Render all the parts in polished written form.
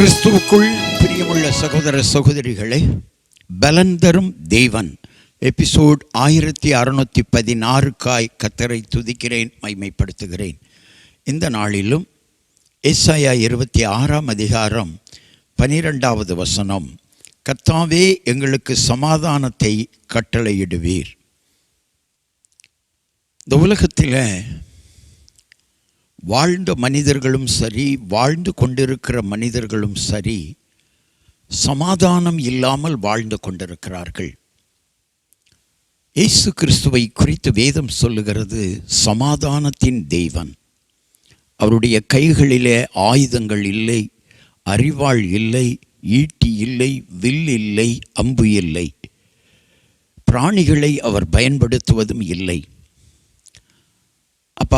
கிறிஸ்துவுக்குள் பிரியமுள்ள சகோதர சகோதரிகளே, பலன் தரும் தேவன் எபிசோட் 1616 கர்த்தரை துதிக்கிறேன், மகிமைப்படுத்துகிறேன். இந்த நாளிலும் ஏசாயா 26 அதிகாரம் 12வது வசனம், கர்த்தாவே எங்களுக்கு சமாதானத்தை கட்டளையிடுவீர். இந்த உலகத்தில் வாழ்ந்த மனிதர்களும் சரி, வாழ்ந்து கொண்டிருக்கிற மனிதர்களும் சரி, சமாதானம் இல்லாமல் வாழ்ந்து கொண்டிருக்கிறார்கள். இயேசு கிறிஸ்துவை குறித்து வேதம் சொல்லுகிறது, சமாதானத்தின் தேவன். அவருடைய கைகளிலே ஆயுதங்கள் இல்லை, அரிவாள் இல்லை, ஈட்டி இல்லை, வில் இல்லை, அம்பு இல்லை. பிராணிகளை அவர் பயன்படுத்துவதும் இல்லை. அப்போ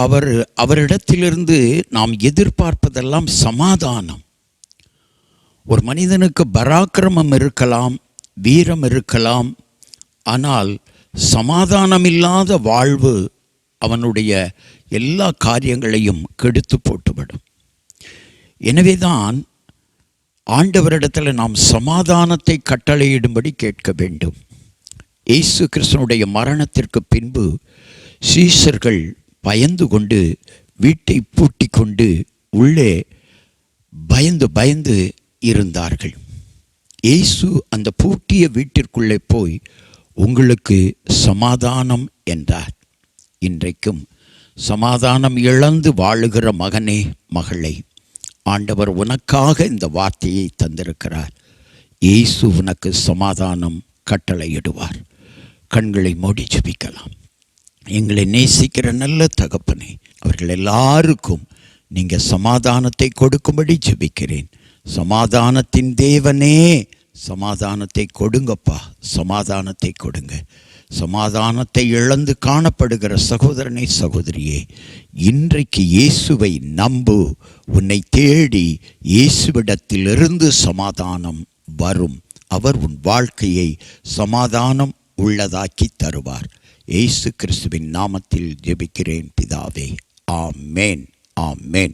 அவரிடத்திலிருந்து நாம் எதிர்பார்ப்பதெல்லாம் சமாதானம். ஒரு மனிதனுக்கு பராக்கிரமம் இருக்கலாம், வீரம் இருக்கலாம், ஆனால் சமாதானம் இல்லாத வாழ்வு அவனுடைய எல்லா காரியங்களையும் கெடுத்து போட்டுவிடும். எனவே தான் ஆண்டவரிடத்தில் நாம் சமாதானத்தை கட்டளையிடும்படி கேட்க வேண்டும். இயேசு கிறிஸ்துனுடைய மரணத்திற்கு பின்பு சீஷர்கள் பயந்து கொண்டு வீட்டை பூட்டி கொண்டு உள்ளே பயந்து இருந்தார்கள். இயேசு அந்த பூட்டிய வீட்டிற்குள்ளே போய் உங்களுக்கு சமாதானம் என்றார். இன்றைக்கும் சமாதானம் இழந்து வாழுகிற மகனே, மகளே, ஆண்டவர் உனக்காக இந்த வார்த்தையை தந்திருக்கிறார். இயேசு உனக்கு சமாதானம் கட்டளையிடுவார். கண்களை மூடி ஜெபிக்கலாம். எங்களை நேசிக்கிற நல்ல தகப்பனே, அவர்கள் எல்லாருக்கும் நீங்கள் சமாதானத்தை கொடுக்கும்படி ஜெபிக்கிறேன். சமாதானத்தின் தேவனே, சமாதானத்தை கொடுங்கப்பா, சமாதானத்தை கொடுங்க. சமாதானத்தை இழந்து காணப்படுகிற சகோதரனே, சகோதரியே, இன்றைக்கு இயேசுவை நம்பு. உன்னை தேடி இயேசுவிடத்திலிருந்து சமாதானம் வரும். அவர் உன் வாழ்க்கையை சமாதானம் உள்ளதாக்கி தருவார். இயேசு கிறிஸ்துவின் நாமத்தில் ஜெபிக்கிறேன் பிதாவே, ஆமேன், ஆமேன்.